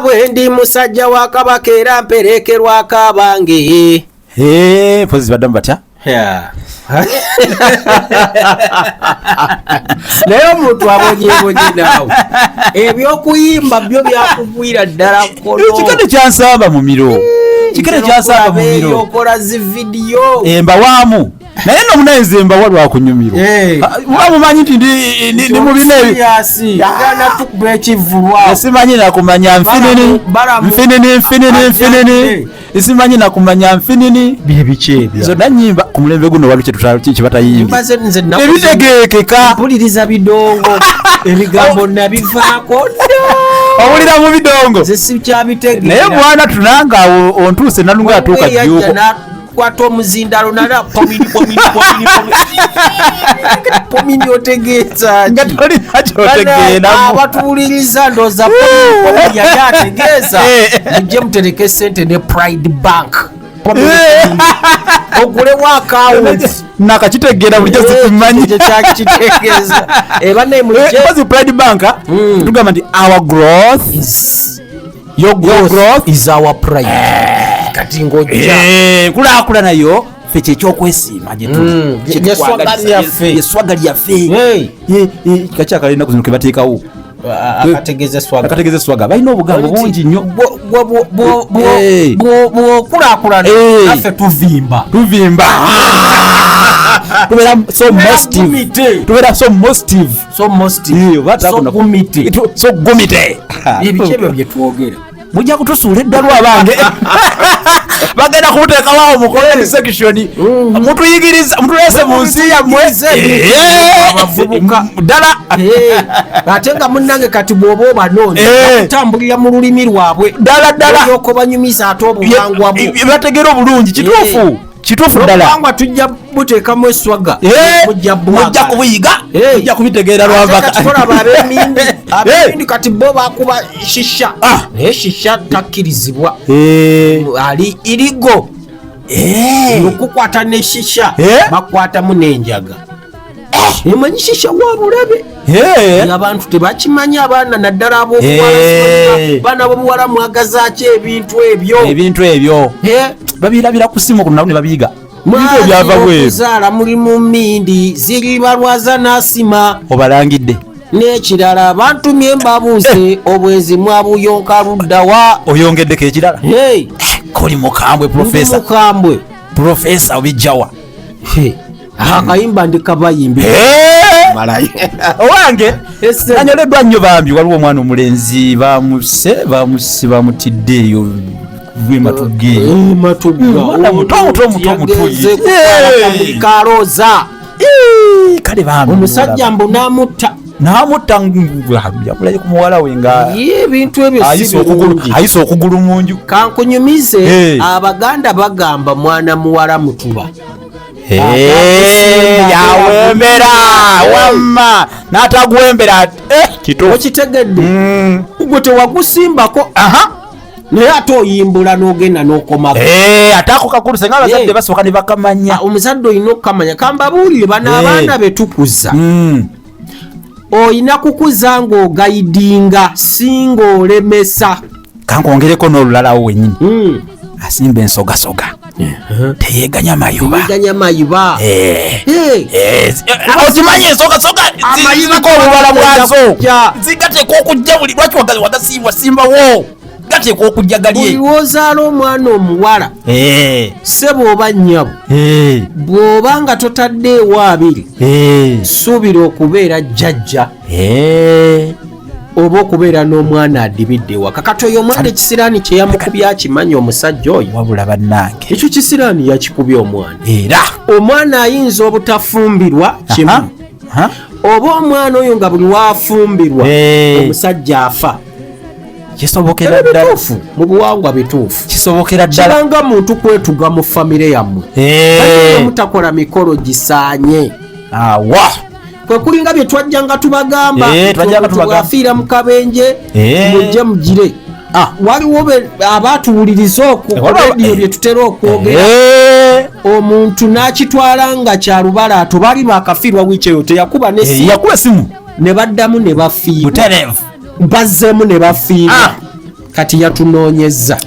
bwe ndi musajja wa Kabaka era mperekerwa akabange. Pozi baddamu batya? Naye omuntu abonyeebonye naawe ebyokuyimba byo byakugwira ddala kkono. Kikade kyansamba mu miro. Okola zi vidiyo mbawaamu naye nomunayize mbawa lwakunyumiro wamumanyi nti ndi mu bino simanyi nakumanya nfinini simanyi nakumanya nfinini byebikyebyo zonna nyimba ku mulembe guno wali kyebatayimba ebitegekeka mpuliriza bidongo ebigambo nabivaako owulira mu bidongo naye bwana tunanga awo ontuuse nalunga atuuka jjuuko kwata omuzindalo nala pomini otegeeza nga tolina kyotegeeramu abatuwuliriza ndooza pomini yali ategeeza mujje mutereke sente ne Pride Bank ogulewo akawunti nakakitegeera bulijjo zikumanyi kyakitegeeza bazi Pride Bank tugamba nti our growth your growth is our pride. Kati ngojja kulakula nayo fe kyekyokwesiima gyetuli yeswaga lyaffe kacyakalina kuzino kebateekawo akategeze swaga balina obugambo bungi nnyo bwokulakulana naffe tuvimba tubeera so mostive so gumite ebikyebyo byetwogera mujja kutusuula eddalu abange bagenda kumuteekawo mu comment section mutuyigiriza mutulese mu nsi yammwe abavubuka ddala ate nga munnange kati bw'oba obanoonya kutambulira mu lulimi lwabwe ddala olyoka obanyumiza ate obuwangwa bwo bategeera obulungi kituufu ddala obwangwa tujja buteekamu eswaga mujja kubuyiga mujja kubitegeera lwavakatolaba ab'emindi kati bo bakuba shisha naye shisha takkirizibwa ali irigo okukwata ne shisha bakwatamu n'enjaga emanyi shisha wabulabe abantu tebakimanyi abaana naddala ab'obuwala b'obuwala mwagazaaki ebintu ebyo babirabira ku simu kunawo ne babiyiga bintu ebyava bweru okuzaala mulimu mmindi ziribalwaza n'asima obalangidde n'ekirala bantumye mbabuuze obwezi mwabuyonka luddawa oyongeddeko ekirala koli mukambwe profesa obijjawa akayimba ndikabayimbi owange nanyoleddwa nnyo bambi waliwo omwana omulenzi bamutidde eyo kale omusajja mbu namutta yamulayo ku muwala we nga ebintu ebyo ayisa okugulu mu nju kankunyumize abaganda bagamba mwana muwala mutuba yawembera wamma n'atagwembera okitegedde gwe tewagusimbako naye ate oyimbula n'ogenda n'okomako ate ako kakuluse nga abazadde basooka ne bakamanya omuzadde olina okukamanya kambabuulire bano abaana betukuza olina kukuza ng'ogayidinga singa olemesa kankwongereko n'olulalawo wennyini asimba ensogasoga teyeganya mayuba okimanyi ensogasoga ziriko olubala bwazo zigateeka okujja buli lwaki wagasiibwa simbawo gateeka okujja gali buli lwozaala omwana omuwala ssebo oba nnyabo bw'oba nga totadde ewa abiri suubira okubeera jjajja oba okubeera n'omwana adibidde ewaka kati oyo omwana ekisiraani kye yamukubya akimanyi omusajja oyo wabula bannange ekyo kisiraani yakikubya omwana era omwana ayinza obutafumbirwa kimu oba omwana oyo nga buli wafumbirwa omusajja afa kisobokera ddala mu buwangwa bituufu kisobokera ddala kibanga muntu kwetuga mu famire yammwe mutakola mikolo gisaanye awa kwe kulinga bye twajjanga tubagamba twafiira mu kabenje mujje mugire waliwo abatuwuliriza okureediyo bye tutera okwogera omuntu n'akitwala nga kyalubala ato baali baakafiirwa wiiki eyo teyakuba nesimu yakuba simu ne baddamu ne bafiirwa bazzemu ne bafiirwa kati yatunoonyeza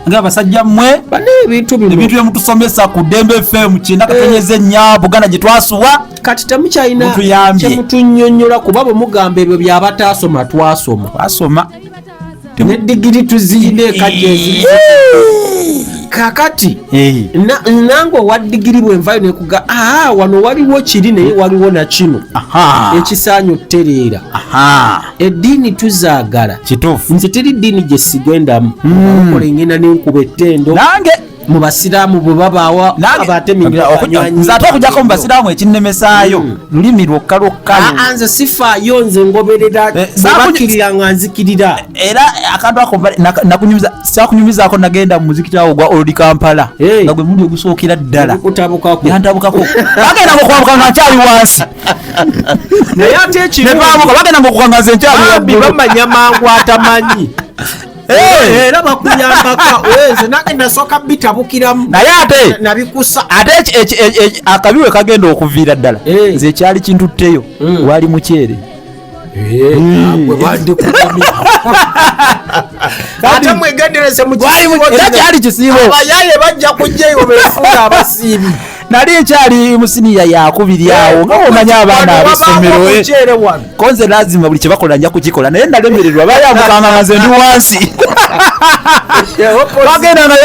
ng'abasajja mmwe bane ebintu byemutusomesa ku Dembe FM kina katonyeze nya Buganda gye twasuwa kati temukyalina kyemutunnyonnyola kuba bwe mugamba ebyo by'abataasoma twasoma ne digiri tuziine ekajezi kakati nange owa digiri bwenvayo nekuga wano waliwo kiri naye waliwo na kino ekisaanyi okutereera eddiini tuzaagala nze teri ddiini gye sigendamu okola engenda nenkuba ettendo mu basiraamu bwe babaawa nze ate okujjako mu basiraamu ekinnemesaayo lulimi lwokka nze sifaayo nze ngoberera bakkirira nga nzikirira era akantu ako sakunyumizaako nagenda mu muzikiti awo gwa Old Kampala nga gwe muli ogusookera ddala yantabukako bagenda mukwabuka nga nkyali wansi naye ate ekiru bagenda mukuka nga nze nkyali waggulu bamanya mangu atamanyi era bakuyambaka nze nange nasooka bitabukiramu naye ate nabikusa ate akabiwe kagenda okuviira ddala nze ekyali kintutteyo wali mukyere ate mwegendereze era kyali kisiibo abayaye bajja kujjayo befuula abasiibi nali ekyali musiniya yakubiri awo nga omanya abaana ab'essomero konze lazima buli kyebakola nja kukikola naye nalemererwa bayambukanga nga nze ndi wansi bagenda nga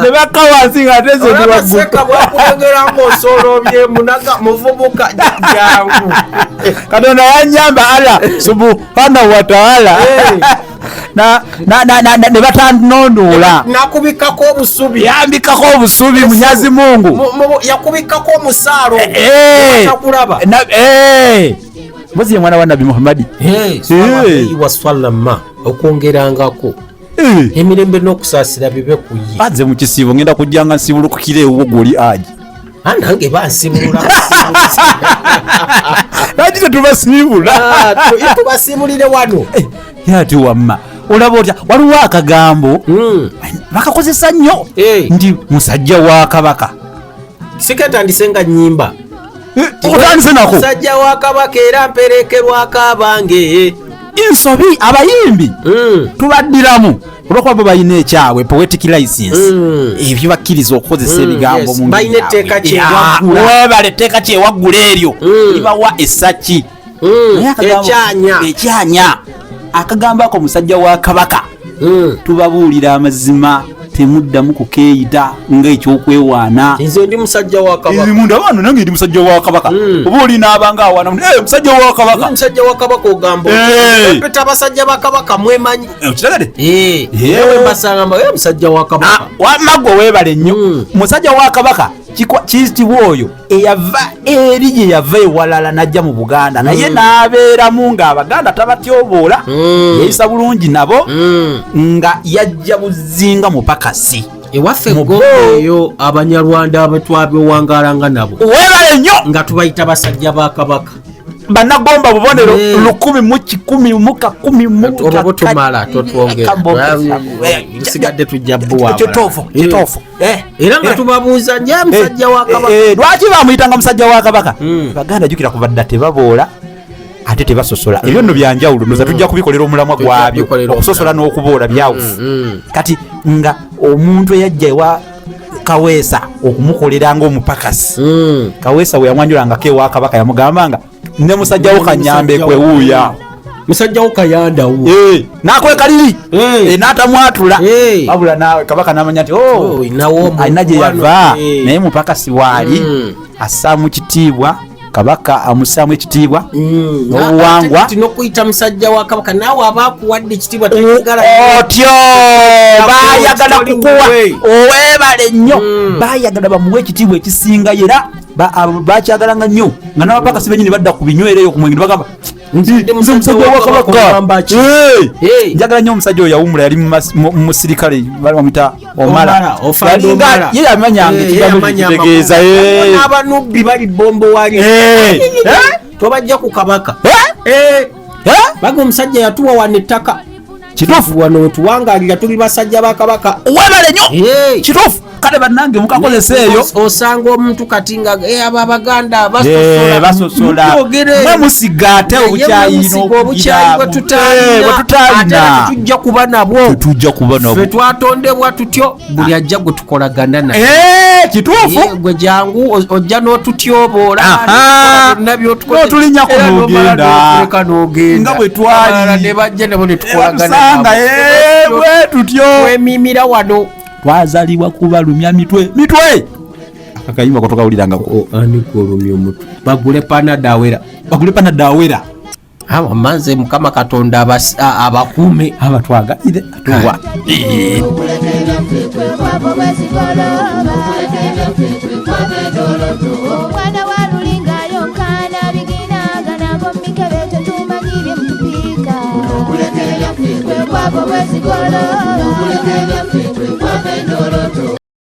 ne bakka wansi nga ate ze ndi waggulu bwakulengera ng'osolobye muvubuka jangu Katonda yanyamba ala subhanahu wa ta'ala ne batanondoola nakubikako obusubi yambikako obusubi munyazi Mungu yakubikako omusaalo takulaba mbozi ye mwana wa Nabi Muhammadi wasallama okwongerangako emirembe n'okusaasira bibe ku ye bazze mu kisiibo ngenda kujja nga nsibulukukira ewo gw'oli aji nange bansibulula laki tetubasiibula tubasiibulire wano yati wamma olaba otya waliwo akagambo bakakozesa nnyo nti musajja wa Kabaka siketandise nga nnyimba otandise nako musajja wa Kabaka era mperekerwako abange ensobi abayimbi tubaddiramu olwokuba bo balina ekyabwe poetic license ebyo bakkiriza okukozesa ebigambo mu balina etteeka kyewaggula webale etteeka kyewaggula eryo libawa essaki ekyanya akagambo ako musajja wa Kabaka tubabuulira amazima temuddamu kukeeyita ng'ekyokwewaana nze ndi musajja wa Kabaka munda bano nange ndi musajja wa Kabaka oba olina abanga awaana musajja wa Kabaka musajja wa Kabaka ogamba peta abasajja ba Kabaka mwemanyi okiragade ewe mbasangamba musajja wa Kabaka wamagwe weebale nnyo musajja wa Kabaka kiyitibwa oyo eyava eri gye yava ewalala najja mu Buganda naye n'abeeramu ng'Abaganda tabatyoboola yeyisa bulungi nabo nga yajja buzinga mupakasi ewaffe Gombe eyo Abanyarwanda abatwabyewangalanga nabo weebale nnyo nga tubayita basajja ba Kabaka Bannagomba bubonero 10,10,10 obo tumala totwongera tusigadde tujja bbuwa kitofu era nga tubabuuza nje musajja wa Kabaka lwaki bamuyitanga musajja wa Kabaka Baganda jukira kubadda tebaboola ate tebasosola ebyo nno byanjawulo noza tujja kubikolera omulamwa gwabyo okusosola n'okuboola byawufu kati nga omuntu eyajja ewa Kaweesa okumukolera ng'omupakasi Kaweesa bwe yamwanjulangako ewa Kabaka yamugambanga ne musajja wo kanyambe kwewuuya musajja wo kayandawo nakweka liri n'atamwatula wabula nawe Kabaka n'amanya nti alina gye yava naye mupakasi waali assaamu kitiibwa Kabaka amussaamu ekitiibwa n'obuwangwa n'okuyita musajja wa Kabaka naawe abaakuwadde ekitiibwa otyo baayagala kukuwa oweebale nnyo baayagala bamuwe ekitiibwa ekisinga era bakyagalanga nnyo nga n'abapakasi benyini badda ku binywereyo ku mwenge bagamba nze musajja wa Kabaka njagala nnyo omusajja oyo yawumula yali musirikale bamwita Omala ye yamanyanga ekigambo ekitegeeza n'abanubbi bali bombo wali tobajja ku Kabaka baga omusajja yatuwa wano ettaka kituufu wano wetuwangalira tuli basajja ba Kabaka webale nnyo kituufu kale bannange mukakozesa eyo osanga omuntu kati nga abo Abaganda basosola mwe musiga ate obukyayino bwe tutaalina tujja kuba nabwo ffe twatondebwa tutyo buli ajja gwe tukolagana naye kituufu gwe jangu ojja n'otutyoboola n'otulinnya kunogenda nga bwe twali ne bajja nabo ne tukolagana bwe tutyo twemimira wano twazalibwa kubalumya mitwe akakayimba kotukawulirangako ani kolumya omutwe bagule panadawera amanze Mukama Katonda abakuume abatwagalire atuwa